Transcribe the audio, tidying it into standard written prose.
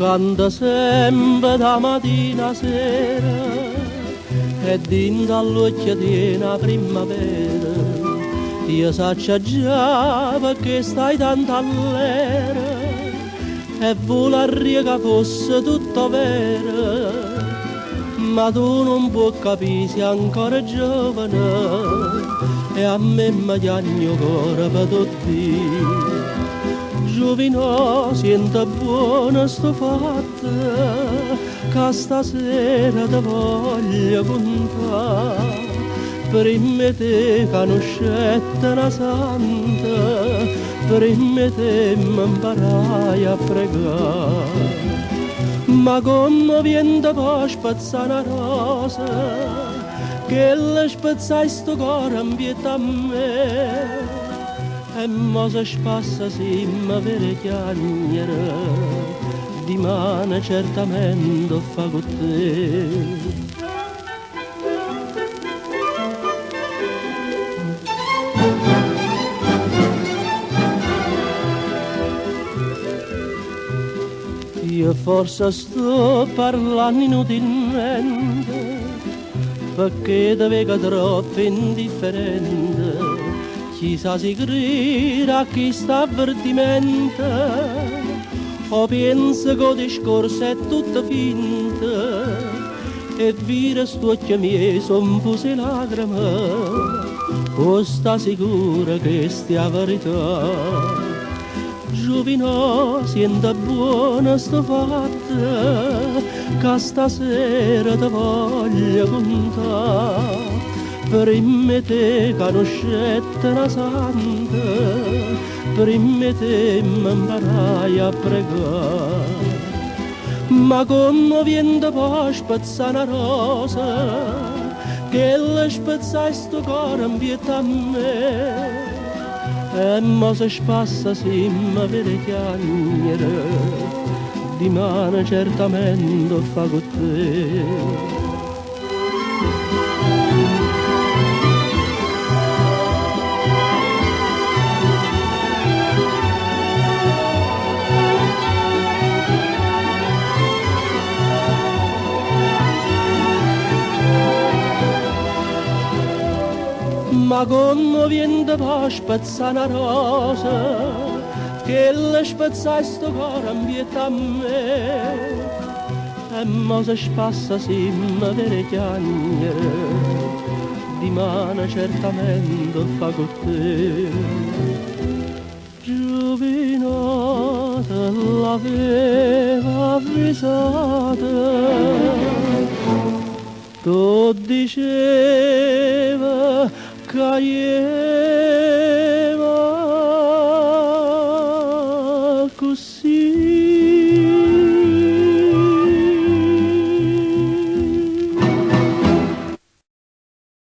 canta sempre da mattina a sera e dinta all'occhio di una primavera. Io saccio già perché stai tanto all'era e volerei che fosse tutto vero, ma tu non puoi capire, sei ancora giovane e a me mi chiami ancora per tutti. Giovino, sento buona sto fatto, che stasera ti voglio contare. Per me te conoscette una santa, per me te mi imparai a pregare. Ma come viene poi spazzare una rosa, che le spazzai sto cuore in pietà a me. E mo se spassa si mi vede chiagnere, di mano certamente fa con te. Io forse sto parlando inutilmente, perché ti vedo troppo indifferente. Chissà si crede a chi sta avvertimento, o pensa che il discorso è tutto finto, e vira sto occhio miei son fuse lacrime, o sta sicura che stia verità. Giovino, senta buona sto fatta, che stasera ti voglio contare. Per me te conoscette una santa, per me te mi imparai a pregare. Ma come viene poi spazzare una rosa, che le spazzai sto cuore in pietà a me. E mo se spassa si mi vede chiagnere, di mano certamente fa con te. Ma come viene poi spazzare una rosa, che le spazzai sto cuore in pietà a me. E mo se spassa si mi vede chiagnere, di mano certamente fa con te. Giovinota l'aveva avvisata, tu diceva caeva così.